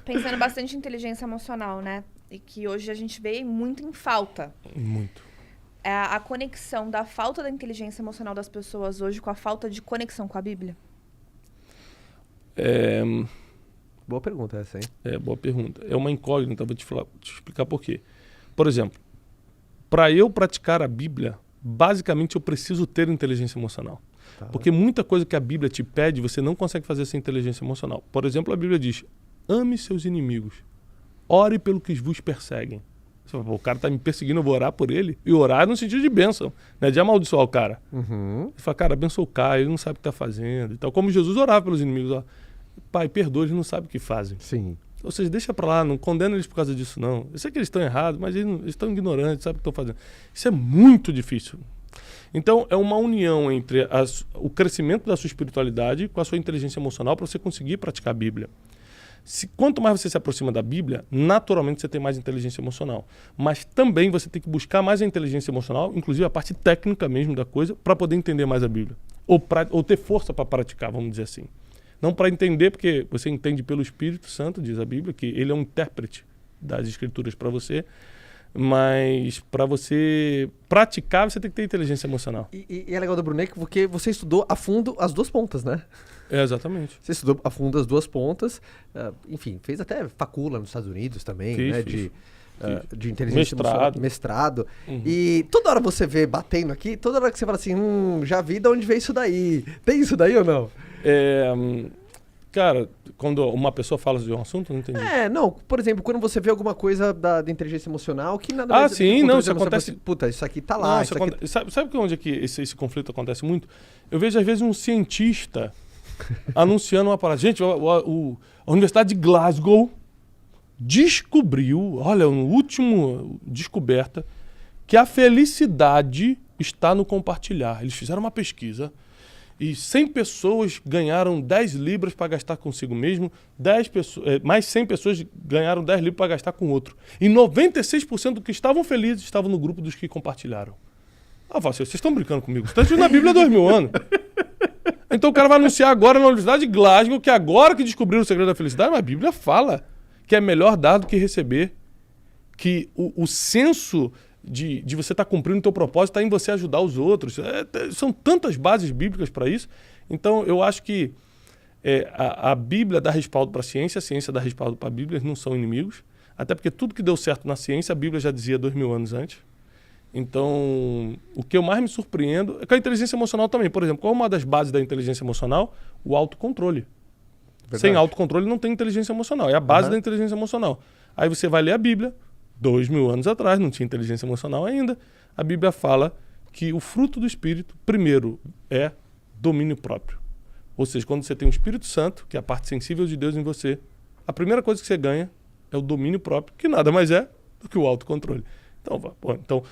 Pensando bastante em inteligência emocional, né? E que hoje a gente vê muito em falta. Muito. A conexão da falta da inteligência emocional das pessoas hoje com a falta de conexão com a Bíblia. Boa pergunta essa, hein? Boa pergunta. É uma incógnita, vou te explicar por quê. Por exemplo, para eu praticar a Bíblia, basicamente eu preciso ter inteligência emocional. Tá. Porque muita coisa que a Bíblia te pede, você não consegue fazer sem inteligência emocional. Por exemplo, a Bíblia diz, ame seus inimigos, ore pelo que vos perseguem. Você fala, o cara está me perseguindo, eu vou orar por ele. E orar no sentido de bênção, né? De amaldiçoar o cara. Uhum. Você fala, cara, abençoa o cara, ele não sabe o que está fazendo. Então, como Jesus orava pelos inimigos, ó, Pai, perdoa, eles não sabem o que fazem. Sim. Ou seja, deixa pra lá, não condena eles por causa disso, não. Eu sei que eles estão errados, mas eles estão ignorantes, sabem o que estão fazendo. Isso é muito difícil. Então, é uma união entre o crescimento da sua espiritualidade com a sua inteligência emocional para você conseguir praticar a Bíblia. Quanto mais você se aproxima da Bíblia, naturalmente você tem mais inteligência emocional. Mas também você tem que buscar mais a inteligência emocional, inclusive a parte técnica mesmo da coisa, para poder entender mais a Bíblia. Ou ter força para praticar, vamos dizer assim. Não para entender, porque você entende pelo Espírito Santo, diz a Bíblia, que ele é um intérprete das Escrituras para você, mas para você praticar, você tem que ter inteligência emocional. E é legal do Brunet porque você estudou a fundo as duas pontas, né? Exatamente. Você estudou a fundo as duas pontas, enfim, fez até facula nos Estados Unidos também, Fiz, né? fiz. De inteligência emocional, mestrado. Uhum. E toda hora você vê batendo aqui, toda hora que você fala assim, já vi de onde veio isso daí. Tem isso daí ou não? Cara, quando uma pessoa fala de um assunto, eu não entendi. Não, por exemplo, quando você vê alguma coisa da inteligência emocional que nada mais... Sim, não, isso acontece... Assim, puta, isso aqui tá lá. Não, aqui... Sabe onde é que esse conflito acontece muito? Eu vejo, às vezes, um cientista anunciando uma parada. Gente, a Universidade de Glasgow descobriu, olha, no último descoberta, que a felicidade está no compartilhar. Eles fizeram uma pesquisa e 100 pessoas ganharam 10 libras para gastar consigo mesmo, mais 100 pessoas ganharam 10 libras para gastar com outro. E 96% dos que estavam felizes estavam no grupo dos que compartilharam. Vocês estão brincando comigo? Isso está na Bíblia há 2000 anos. Então o cara vai anunciar agora na Universidade de Glasgow que agora que descobriram o segredo da felicidade, mas a Bíblia fala que é melhor dar do que receber. Que o senso de você estar cumprindo o teu propósito está em você ajudar os outros. São tantas bases bíblicas para isso. Então eu acho que a Bíblia dá respaldo para a ciência dá respaldo para a Bíblia, eles não são inimigos. Até porque tudo que deu certo na ciência, a Bíblia já dizia 2000 anos antes. Então, o que eu mais me surpreendo é com a inteligência emocional também. Por exemplo, qual é uma das bases da inteligência emocional? O autocontrole. Verdade. Sem autocontrole não tem inteligência emocional. É a base da inteligência emocional. Aí você vai ler a Bíblia, 2000 anos atrás, não tinha inteligência emocional ainda. A Bíblia fala que o fruto do Espírito, primeiro, é domínio próprio. Ou seja, quando você tem o Espírito Santo, que é a parte sensível de Deus em você, a primeira coisa que você ganha é o domínio próprio, que nada mais é do que o autocontrole. Então,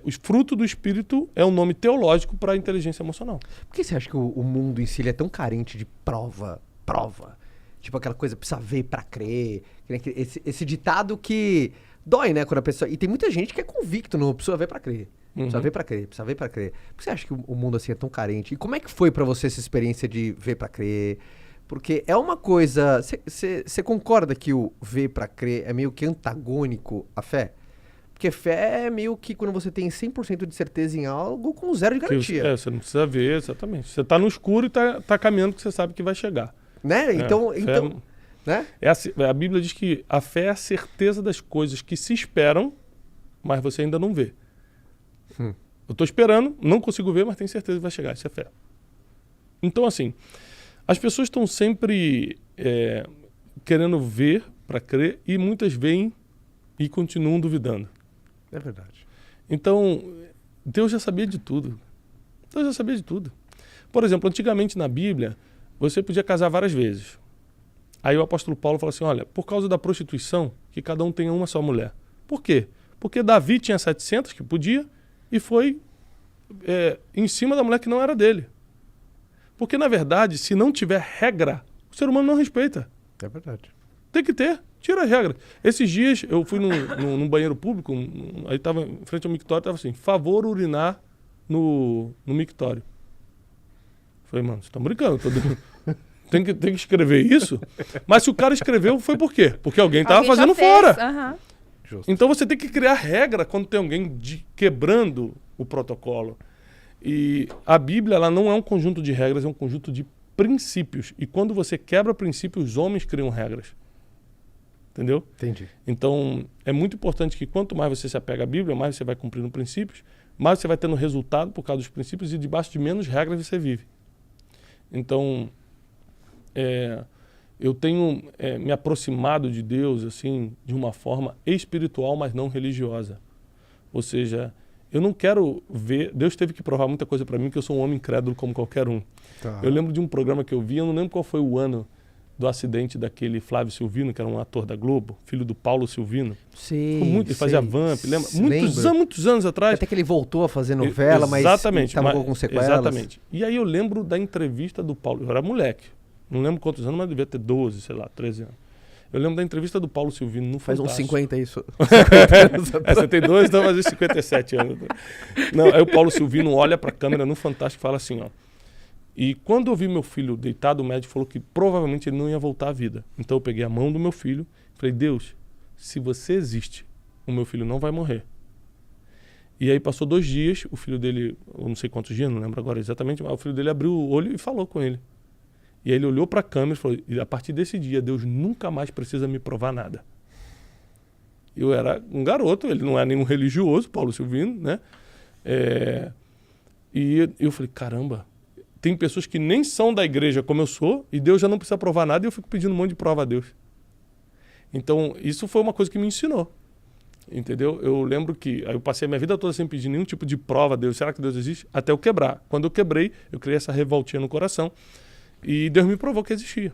o fruto do Espírito é um nome teológico para a inteligência emocional. Por que você acha que o mundo em si ele é tão carente de prova? Tipo aquela coisa, precisa ver pra crer. Esse ditado que dói, né? Quando a pessoa... E tem muita gente que é convicto, não precisa ver pra crer. Precisa ver pra crer, precisa ver pra crer. Por que você acha que o mundo assim é tão carente? E como é que foi pra você essa experiência de ver pra crer? Porque é uma coisa... Você concorda que o ver pra crer é meio que antagônico à fé? Porque fé é meio que quando você tem 100% de certeza em algo com 0 de garantia. Você não precisa ver, exatamente. Você tá no escuro e tá caminhando que você sabe que vai chegar. Né? Então né? A Bíblia diz que a fé é a certeza das coisas que se esperam, mas você ainda não vê. Eu estou esperando, não consigo ver, mas tenho certeza que vai chegar. Isso é fé. Então, assim, as pessoas estão sempre querendo ver para crer e muitas veem e continuam duvidando. É verdade. Então, Deus já sabia de tudo. Deus já sabia de tudo. Por exemplo, antigamente na Bíblia, você podia casar várias vezes. Aí o apóstolo Paulo fala assim, olha, por causa da prostituição, que cada um tenha uma só mulher. Por quê? Porque Davi tinha 700, que podia, e foi em cima da mulher que não era dele. Porque, na verdade, se não tiver regra, o ser humano não respeita. É verdade. Tem que ter, tira a regra. Esses dias eu fui num banheiro público, aí estava em frente ao mictório, estava assim, favor urinar no mictório. Falei, mano, vocês estão brincando, Tem que escrever isso. Mas se o cara escreveu, foi por quê? Porque alguém estava Alguém já fazendo fez, fora. aham. Justo. Então você tem que criar regra quando tem alguém quebrando o protocolo. E a Bíblia, ela não é um conjunto de regras, é um conjunto de princípios. E quando você quebra princípios, os homens criam regras. Entendeu? Entendi. Então, é muito importante que quanto mais você se apega à Bíblia, mais você vai cumprindo princípios, mais você vai tendo resultado por causa dos princípios e debaixo de menos regras você vive. Então, eu tenho me aproximado de Deus assim de uma forma espiritual, mas não religiosa. Ou seja, eu não quero ver... Deus teve que provar muita coisa para mim, que eu sou um homem incrédulo como qualquer um. Tá. Eu lembro de um programa que eu vi, eu não lembro qual foi o ano do acidente daquele Flávio Silvino, que era um ator da Globo, filho do Paulo Silvino. Sim, Ele fazia Vamp, lembra? Lembro. Muitos anos atrás. Até que ele voltou a fazer novela, mas estava com sequelas. Exatamente. E aí eu lembro da entrevista do Paulo, eu era moleque, não lembro quantos anos, mas devia ter 12, sei lá, 13 anos. Eu lembro da entrevista do Paulo Silvino no Faz uns Fantástico. 50 isso. Você tem 2, então vai fazer 57 anos. Não, aí o Paulo Silvino olha pra câmera no Fantástico e fala assim, ó. E quando eu vi meu filho deitado, o médico falou que provavelmente ele não ia voltar à vida. Então eu peguei a mão do meu filho e falei, Deus, se você existe, o meu filho não vai morrer. E aí passou 2 dias, o filho dele, eu não sei quantos dias, não lembro agora exatamente, mas o filho dele abriu o olho e falou com ele. E aí ele olhou para a câmera e falou, e a partir desse dia, Deus nunca mais precisa me provar nada. Eu era um garoto, ele não é nenhum religioso, Paulo Silvino, né? E eu falei, caramba, tem pessoas que nem são da igreja como eu sou, e Deus já não precisa provar nada, e eu fico pedindo um monte de prova a Deus. Então, isso foi uma coisa que me ensinou. Entendeu? Eu lembro que aí eu passei a minha vida toda sem pedir nenhum tipo de prova a Deus. Será que Deus existe? Até eu quebrar. Quando eu quebrei, eu criei essa revoltinha no coração. E Deus me provou que existia.